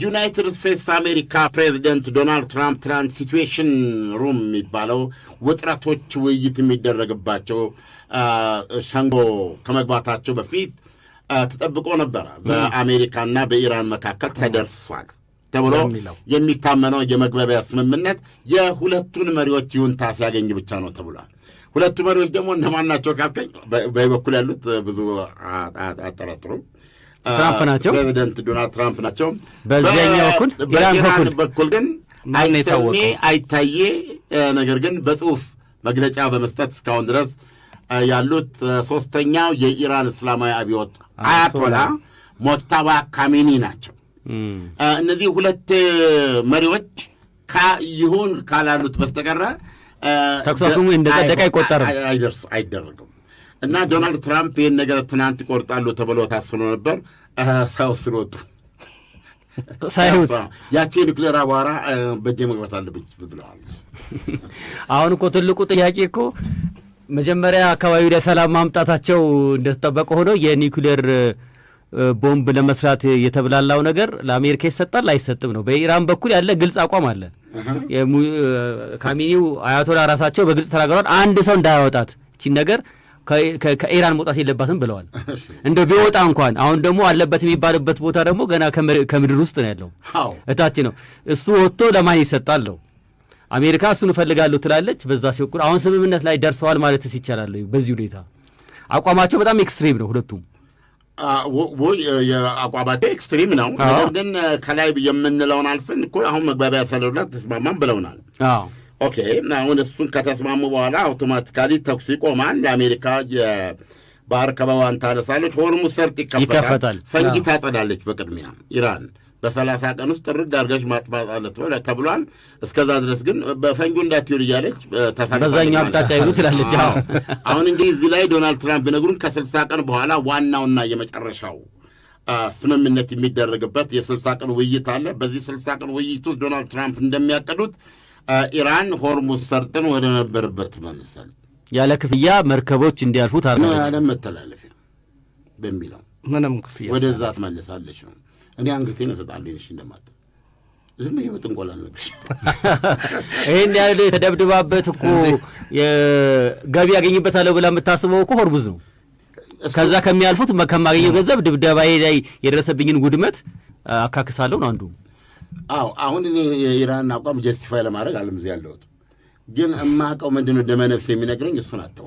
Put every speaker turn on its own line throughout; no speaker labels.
ዩናይትድ ስቴትስ አሜሪካ ፕሬዚደንት ዶናልድ ትራምፕ ትራንስ ሲቹዌሽን ሩም የሚባለው ውጥረቶች ውይይት የሚደረግባቸው ሸንጎ ከመግባታቸው በፊት ተጠብቆ ነበር። በአሜሪካና በኢራን መካከል ተደርሷል ተብሎ የሚታመነው የመግባቢያ ስምምነት የሁለቱን መሪዎች ይሁንታ ሲያገኝ ብቻ ነው ተብሏል። ሁለቱ መሪዎች ደግሞ እነማን ናቸው ካልከኝ በበኩል ያሉት ብዙ አጠራጥሩም።
ትራምፕ ናቸው።
ፕሬዚደንት ዶናልድ ትራምፕ ናቸው።
በዚያኛው በኩል
በኢራን በኩል ግን አይሰሜ አይታየ፣ ነገር ግን በጽሁፍ መግለጫ በመስጠት እስካሁን ድረስ ያሉት ሶስተኛው የኢራን እስላማዊ አብዮት አያቶላ ሞጅተባ ካሜኒ ናቸው። እነዚህ ሁለት መሪዎች ይሁን ካላሉት በስተቀረ
ተኩስ አቁሙ እንደጸደቀ
አይደረግም። እና ዶናልድ ትራምፕ ይህን ነገር ትናንት ይቆርጣሉ ተብሎ ታስኖ ነበር። ሳይወስኑ ወጡ። ያቺ ኒውክሌር አቧራ በእጄ መግባት አለብኝ ብለዋል።
አሁን እኮ ትልቁ ጥያቄ እኮ መጀመሪያ አካባቢ ለሰላም ማምጣታቸው እንደተጠበቀ ሆኖ የኒውክሌር ቦምብ ለመስራት የተብላላው ነገር ለአሜሪካ ይሰጣል አይሰጥም ነው። በኢራን በኩል ያለ ግልጽ አቋም አለ። ካሚኒው አያቶላ ራሳቸው በግልጽ ተናግረዋል። አንድ ሰው እንዳያወጣት እቺን ነገር ከኢራን መውጣት የለባትም ብለዋል። እንደው ቢወጣ እንኳን አሁን ደግሞ አለበት የሚባልበት ቦታ ደግሞ ገና ከምድር ውስጥ ነው ያለው፣ እታች ነው። እሱ ወጥቶ ለማን ይሰጣል ነው። አሜሪካ እሱን እፈልጋለሁ ትላለች። በዛ ሲወቁር አሁን ስምምነት ላይ ደርሰዋል ማለትስ ይቻላል? በዚህ ሁኔታ አቋማቸው በጣም ኤክስትሪም ነው ሁለቱም።
የአቋማቸው ኤክስትሪም ነው። ነገር ግን ከላይ የምንለውን አልፈን እኮ አሁን መግባቢያ ሰነዱ ላይ ተስማማን ብለውናል። ኦኬ፣ አሁን እሱን ከተስማሙ በኋላ አውቶማቲካሊ ተኩስ ይቆማል። ለአሜሪካ የባህር ከበባዋን ታነሳለች፣ ሆርሙዝ ሰርጥ ይከፈታል፣ ፈንጂ ታጸዳለች። በቅድሚያ ኢራን በ30 ቀን ውስጥ ጥርግ አድርገሽ ማጥፋት አለት ተብሏል። እስከዛ ድረስ ግን በፈንጁ እንዳትውል እያለች
በዛኛው አቅጣጫ ይሉ ትላለች።
አሁን እንግዲህ እዚህ ላይ ዶናልድ ትራምፕ ቢነግሩን ከ60 ቀን በኋላ ዋናውና የመጨረሻው ስምምነት የሚደረግበት የ60 ቀን ውይይት አለ። በዚህ 60 ቀን ውይይት ውስጥ ዶናልድ ትራምፕ እንደሚያቀዱት ኢራን ሆርሙዝ ሰርጥን ወደ ነበረበት መልሳል፣
ያለ ክፍያ መርከቦች እንዲያልፉ ታርጋለች፣
ያለ መተላለፊያ በሚለው
ምንም ክፍያ
ወደዛ ትመለሳለች ነው። እኔ አንገቴን እሰጣለሁ እሺ እንደማት ዝም ብዬ በጥንቆላ ነበር።
ይሄን ያለ ተደብድባበት እኮ ገቢ ያገኝበታለሁ ብላ የምታስበው እኮ ሆርሙዝ ነው። ከዛ ከሚያልፉት ከማገኘው ገንዘብ ድብደባዬ ላይ የደረሰብኝን ውድመት አካክሳለሁ ነው አንዱ።
አሁን እኔ የኢራን አቋም ጀስቲፋይ ለማድረግ አለም እዚህ ያለሁት ግን እማቀው ምንድነው ደመነፍስ የሚነግረኝ እሱን አተው።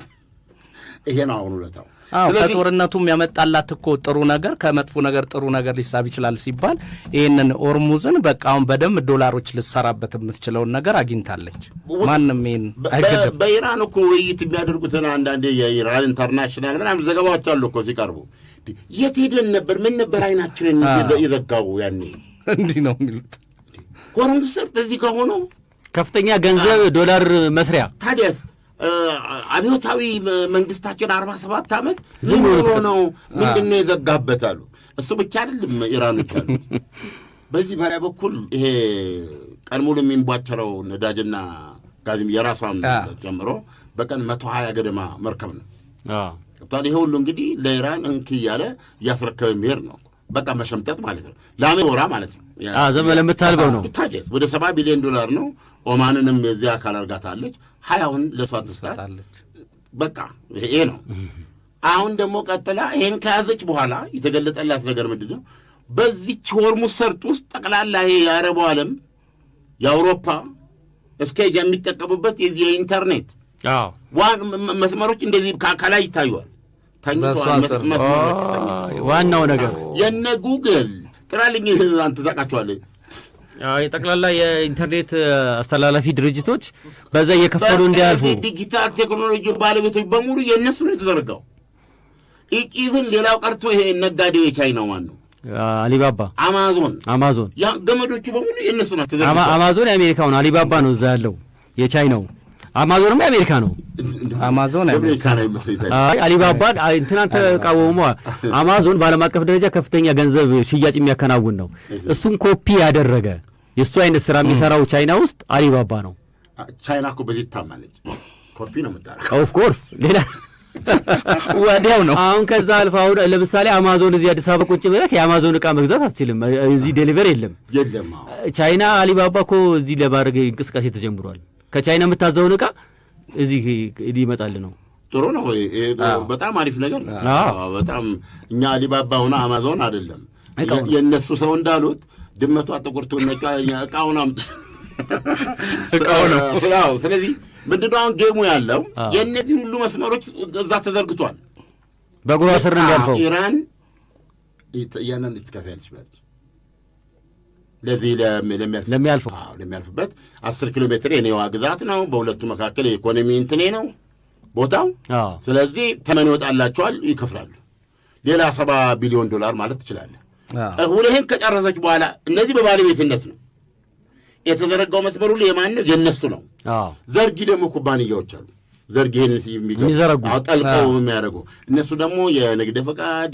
ይሄ ነው አሁን ሁለታው።
ከጦርነቱም ያመጣላት እኮ ጥሩ ነገር ከመጥፎ ነገር ጥሩ ነገር ሊሳብ ይችላል ሲባል ይህንን ሆርሙዝን በቃ አሁን በደንብ ዶላሮች ልትሰራበት የምትችለውን ነገር አግኝታለች። ማንም ይህን አይገድም።
በኢራን እኮ ውይይት የሚያደርጉትን አንዳንዴ የኢራን ኢንተርናሽናል ምናምን ዘገባዎች አሉ እኮ ሲቀርቡ የት ሄደን ነበር ምን ነበር አይናችንን የዘጋው ያኔ
እንዲህ ነው የሚሉት።
ሆርሙዝ ሰርጥ እዚህ ከሆኑ
ከፍተኛ ገንዘብ ዶላር መስሪያ ታዲያስ
አብዮታዊ መንግስታችን 47 ዓመት ምን ሆኖ ነው ምንድነው የዘጋበት አሉ። እሱ ብቻ አይደለም ኢራኖች አሉ። በዚህ በላይ በኩል ይሄ ቀን ሙሉ የሚንቧቸረው ነዳጅና ጋዝም የራሷን ጀምሮ በቀን 120 ገደማ መርከብ ነው። ታዲያ ይሄ ሁሉ እንግዲህ ለኢራን እንክ እያለ እያስረከበ የሚሄድ ነው። በቃ መሸምጠጥ ማለት ነው። ላሜወራ ማለት ነው።
ዘመን ለምታልበው ነው።
ታዲያስ ወደ $70 ቢሊዮን ነው። ኦማንንም የዚህ አካል አርጋታለች። 20ውን ለሷ ትስጣለች። በቃ ይሄ ነው። አሁን ደግሞ ቀጥላ ይሄን ከያዘች በኋላ የተገለጠላት ነገር ምንድነው? በዚች ሆርሙዝ ሰርጥ ውስጥ ጠቅላላ ይሄ የአረቡ ዓለም የአውሮፓ እስከ የሚጠቀሙበት የኢንተርኔት መስመሮች እንደዚህ ከላይ ይታዩዋል።
ዋናው ነገር
የነ ጉግል ጥራልኝ አንተ ታውቃቸዋለህ።
የጠቅላላ የኢንተርኔት አስተላላፊ ድርጅቶች በዛ እየከፈሉ እንዲያልፉ
ዲጂታል ቴክኖሎጂ ባለቤቶች በሙሉ የእነሱ ነው የተዘረጋው። ኢቭን ሌላው ቀርቶ ይሄ ነጋዴው የቻይናው ማን ነው?
አሊባባ፣ አማዞን
ያ ገመዶቹ በሙሉ የእነሱ ናቸው።
አማዞን የአሜሪካው ነው። አሊባባ ነው እዛ ያለው የቻይናው። አማዞንም የአሜሪካ ነው።
አማዞን የአሜሪካ ነው
ይመስለኛል።
አሊባባ እንትናን ተቃወሙ። አማዞን በዓለም አቀፍ ደረጃ ከፍተኛ ገንዘብ ሽያጭ የሚያከናውን ነው። እሱን ኮፒ ያደረገ የእሱ አይነት ስራ የሚሰራው ቻይና ውስጥ አሊባባ ነው።
ቻይና እኮ በዚህ ታማለች። ኮፒ ነው የምታረገው።
ኦፍ ኮርስ ሌላ
ወዲያው ነው።
አሁን ከዛ አልፋ አሁን ለምሳሌ አማዞን እዚህ አዲስ አበባ ቁጭ ብለህ የአማዞን ዕቃ መግዛት አትችልም። እዚህ ዴሊቨር የለም። ቻይና አሊባባ እኮ እዚህ ለማድረግ እንቅስቃሴ ተጀምሯል። ከቻይና የምታዘውን ዕቃ እዚህ ይመጣል ነው።
ጥሩ ነው። በጣም አሪፍ ነገር ነው። በጣም እኛ አሊባባ ሆነ አማዞን አይደለም የነሱ ሰው እንዳሉት ድመቷ ጥቁር ትነጫ ዕቃውን አምጡ ዕቃው ነው። ስለዚህ ምንድነው አሁን ጌሙ ያለው የእነዚህ ሁሉ መስመሮች እዛ ተዘርግቷል።
በጉራ ስር እንዲያልፈው
ኢራን ያንን ልትከፍያለች ማለት ለዚህ ለሚያልፍበት 10 ኪሎ ሜትር የኔዋ ግዛት ነው። በሁለቱ መካከል የኢኮኖሚ እንትኔ ነው ቦታው። ስለዚህ ተመን ይወጣላቸዋል፣ ይከፍላሉ። ሌላ $70 ቢሊዮን ማለት ትችላለህ። ሁለህን ከጨረሰች በኋላ እነዚህ በባለቤትነት ነው የተዘረጋው መስመሩ የማን ነው? የነሱ ነው። ዘርጊ ደግሞ ኩባንያዎች አሉ። ዘርጊ ይሄንን የሚዘረጉ ጠልቀው የሚያደርጉ እነሱ ደግሞ የንግድ ፈቃድ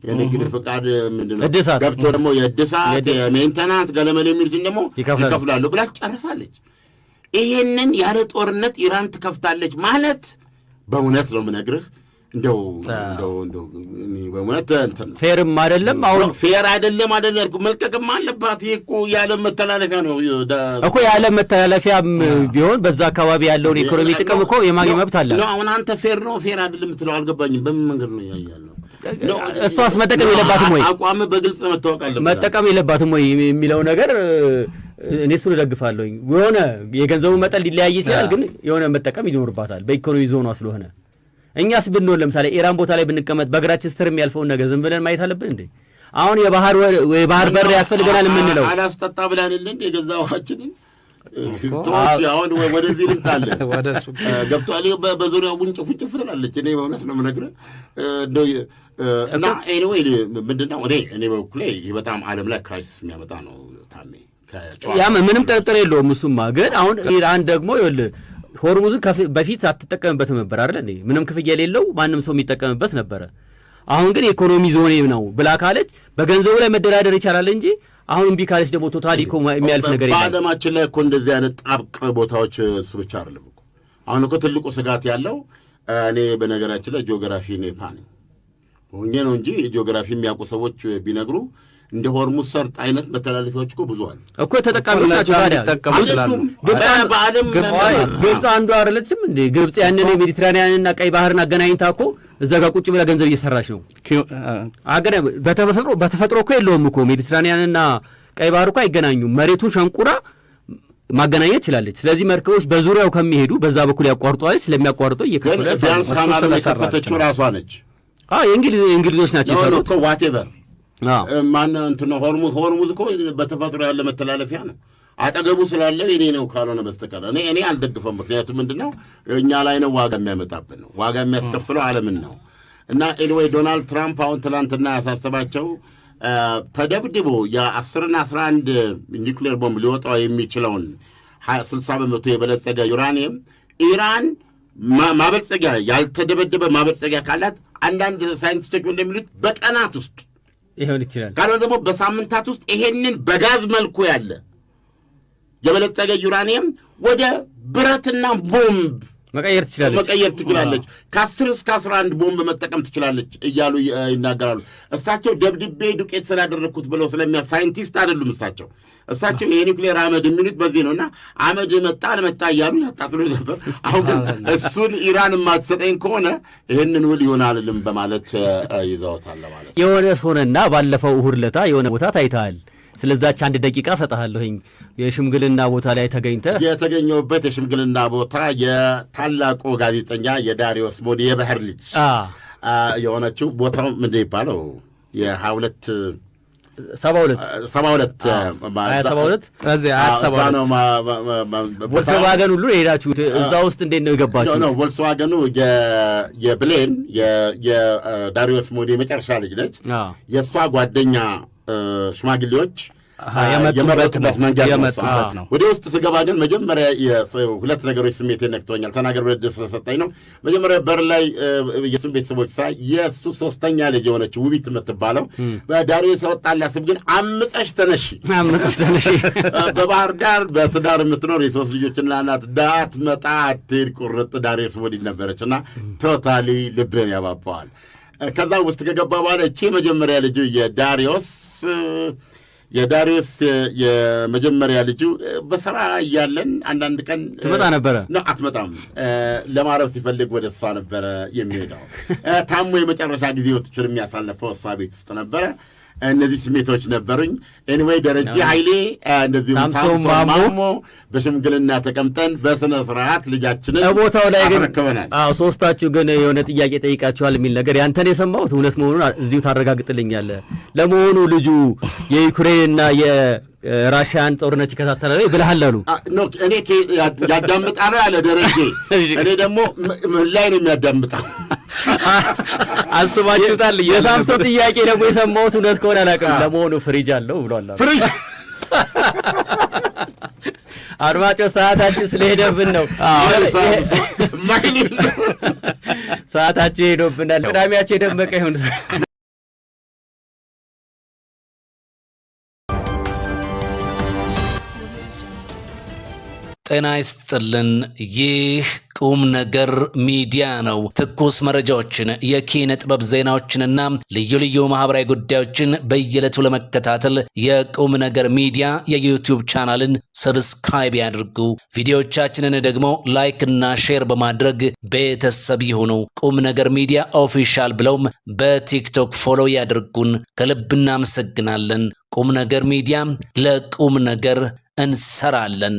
የንግድ ፈቃድ ምንድነው ገብቶ ደግሞ የእድሳት የሜንተናንስ ገለመል የሚሉትን ደግሞ ይከፍላሉ ብላ ጨርሳለች። ይሄንን ያለ ጦርነት ኢራን ትከፍታለች ማለት በእውነት ነው የምነግርህ እንደው በእውነት እንትን
ፌርም አይደለም። አሁን
ፌር አይደለም መልቀቅም አለባት። ይሄ እኮ የዓለም መተላለፊያ ነው
እኮ የዓለም መተላለፊያም ቢሆን በዛ አካባቢ ያለውን ኢኮኖሚ ጥቅም እኮ የማግኘት መብት አለ።
አሁን አንተ ፌር ነው ፌር አይደለም የምትለው አልገባኝም። በምን መንገድ ነው ያያለው?
እሷስ መጠቀም የለባትም ወይ?
አቋም በግልጽ መታወቅ አለበት።
መጠቀም የለባትም ወይ የሚለው ነገር እኔ እሱን እደግፋለሁኝ። የሆነ የገንዘቡ መጠን ሊለያይ ይችላል፣ ግን የሆነ መጠቀም ይኖርባታል በኢኮኖሚ ዞኗ ስለሆነ። እኛስ ብንሆን ለምሳሌ ኢራን ቦታ ላይ ብንቀመጥ በእግራችን ስትር የሚያልፈውን ነገር ዝም ብለን ማየት አለብን እንዴ? አሁን የባህር በር ያስፈልገናል የምንለው
አላስጠጣ ብላንልን የገዛ ውሃችንን አሁን ወደዚህ ልምጣለ ገብቷል። በዙሪያው ጉንጭ ትላለች። እኔ በእውነት ነው የምነግርህ እና ኤኒዌይ ምንድነው እኔ በበኩሌ ይህ በጣም ዓለም ላይ ክራይሲስ የሚያመጣ ነው ታሜ።
ያም ምንም ጥርጥር የለውም። እሱማ ግን አሁን ኢራን ደግሞ ይኸውልህ ሆርሙዝን በፊት አትጠቀምበት ነበር አይደል እንዴ? ምንም ክፍያ የሌለው ማንም ሰው የሚጠቀምበት ነበረ። አሁን ግን ኢኮኖሚ ዞኔ ነው ብላ ካለች በገንዘቡ ላይ መደራደር ይቻላል እንጂ አሁን እምቢ ካለች ደግሞ ቶታሊ እኮ የሚያልፍ ነገር የለም።
በዓለማችን ላይ እኮ እንደዚህ አይነት ጣብቅ ቦታዎች እሱ ብቻ አይደለም እኮ። አሁን እኮ ትልቁ ስጋት ያለው እኔ በነገራችን ላይ ጂኦግራፊ ኔፓ ነኝ ሆኜ ነው እንጂ ጂኦግራፊ የሚያውቁ ሰዎች ቢነግሩ እንደ ሆርሙዝ ሰርጥ አይነት መተላለፊያዎች እኮ ብዙ አሉ
እኮ ተጠቃሚዎች ናቸው። ታዲያ ግብፅ አንዱ አይደለችም እንዴ? ግብፅ ያንን የሜዲትራኒያንና ቀይ ባህርን አገናኝታ እኮ እዛ ጋር ቁጭ ብላ ገንዘብ እየሰራች ነው። በተፈጥሮ እኮ የለውም እኮ ሜዲትራኒያንና ቀይ ባህር እኮ አይገናኙም። መሬቱን ሸንቁራ ማገናኘት ትችላለች። ስለዚህ መርከቦች በዙሪያው ከሚሄዱ በዛ በኩል ያቋርጧለች። ስለሚያቋርጡ እየከፈለ
ቢያንስ ካናል የከፈተችው ራሷ ነች።
የእንግሊዞች ናቸው የሰሩት።
ዋቴቨር ማን እንትን ነው ሆርሙዝ እኮ በተፈጥሮ ያለ መተላለፊያ ነው። አጠገቡ ስላለው የኔ ነው ካልሆነ በስተቀር እኔ አልደግፈም። ምክንያቱም ምንድነው እኛ ላይ ነው ዋጋ የሚያመጣብን ነው፣ ዋጋ የሚያስከፍለው ዓለምን ነው። እና ኤኒዌይ ዶናልድ ትራምፕ አሁን ትናንትና ያሳሰባቸው ተደብድቦ የ10 እና 11 ኒውክሌር ቦምብ ሊወጣው የሚችለውን 60 በመቶ የበለጸገ ዩራኒየም ኢራን ማበልጸጊያ ያልተደበደበ ማበልጸጊያ ካላት አንዳንድ ሳይንቲስቶች እንደሚሉት በቀናት ውስጥ
ይሆን ይችላል፣
ካልሆነ ደግሞ በሳምንታት ውስጥ ይሄንን በጋዝ መልኩ ያለ የበለጸገ ዩራኒየም ወደ ብረትና ቦምብ
መቀየር
ትችላለች። ከ10 እስከ 11 ቦምብ መጠቀም ትችላለች እያሉ ይናገራሉ። እሳቸው ደብድቤ ዱቄት ስላደረግኩት ብለው ሳይንቲስት አይደሉም። እሳቸው የኒውክሌር አመድ የሚሉት በዚህ ነው። እና አመድ መጣ አልመጣ እያሉ ያጣጥሉ ነበር። አሁን ግን እሱን ኢራን የማትሰጠኝ ከሆነ ይህንን ውል ይሆናልልም በማለት ይዘውታል ማለት ነው።
የሆነ ሆነና ባለፈው እሑድ ዕለት የሆነ ቦታ ታይተሃል። ስለዛች 1 ደቂቃ ሰጥሃለሁኝ። የሽምግልና ቦታ ላይ
የተገኘሁበት የሽምግልና ቦታ የታላቁ ጋዜጠኛ የዳሪዮስ ሞዲ የባህር ልጅ የሆነችው ቦታው ምንድን ይባለው
ቮልስዋገን ሁሉ ሄዳችሁት እዛ ውስጥ እንዴት ነው የገባችሁት?
ቮልስዋገኑ የብሌን የዳሪዮስ ሞዲ የመጨረሻ ልጅ ነች። የእሷ ጓደኛ ሽማግሌዎች
የመጡበት
መንገድ
ነው።
ወደ ውስጥ ስገባ ግን መጀመሪያ ሁለት ነገሮች ስሜት ነክቶኛል። ተናገር ብለህ ዕድል ስለሰጠኝ ነው። መጀመሪያ በር ላይ የእሱን ቤተሰቦች ሳይ የእሱ ሶስተኛ ልጅ የሆነች ውቢት የምትባለው ዳሪዮስ ያወጣላት ስም ግን አምፀሽ ተነሺ በባህር ዳር በትዳር የምትኖር የሶስት ልጆችና እናት ዳት መጣ አትሄድ ቁርጥ ዳሪዮስ ወዲህ ነበረች እና ቶታሊ ልብህን ያባባዋል። ከዛ ውስጥ ከገባ በኋላ እቺ መጀመሪያ ልጁ የዳሪዮስ የመጀመሪያ ልጁ በስራ እያለን አንዳንድ ቀን
ትመጣ ነበረ።
አትመጣም። ለማረፍ ሲፈልግ ወደ እሷ ነበረ የሚሄደው። ታሞ የመጨረሻ ጊዜዎችን የሚያሳልፈው እሷ ቤት ውስጥ ነበረ። እነዚህ ስሜቶች ነበሩኝ። ኤኒዌይ ደረጀ ኃይሌ እንደዚሁም ሳምሶን ማሞ በሽምግልና ተቀምጠን በስነ ስርዓት ልጃችንን
ቦታው ላይ ግን
አስረክበናል።
ሶስታችሁ ግን የሆነ ጥያቄ ጠይቃችኋል የሚል ነገር ያንተን የሰማሁት እውነት መሆኑን እዚሁ ታረጋግጥልኛለህ። ለመሆኑ ልጁ የዩክሬንና የራሽያን ጦርነት ይከታተላል ብለሃል አሉ።
እኔ ያዳምጣል ያለ ደረጀ፣ እኔ ደግሞ ምን ላይ ነው የሚያዳምጣው?
አስባችሁታል?
የሳምሶን ጥያቄ ደግሞ የሰማሁት እውነት ከሆነ አላውቅም። ለመሆኑ ፍሪጅ አለው ብሏል።
ፍሪጅ
አድማጮች ሰዓታችን ስለሄደብን ነው። ሰዓታችን ሄዶብናል። ቅዳሜያቸው የደመቀ ይሁን።
ጤና ይስጥልን። ይህ ቁም ነገር ሚዲያ ነው። ትኩስ መረጃዎችን፣ የኪነ ጥበብ ዜናዎችንና ልዩ ልዩ ማህበራዊ ጉዳዮችን በየዕለቱ ለመከታተል የቁም ነገር ሚዲያ የዩቲዩብ ቻናልን ሰብስክራይብ ያድርጉ። ቪዲዮዎቻችንን ደግሞ ላይክ እና ሼር በማድረግ ቤተሰብ ይሁኑ። ቁም ነገር ሚዲያ ኦፊሻል ብለውም በቲክቶክ ፎሎ ያድርጉን። ከልብ እናመሰግናለን። ቁም ነገር ሚዲያ ለቁም ነገር እንሰራለን።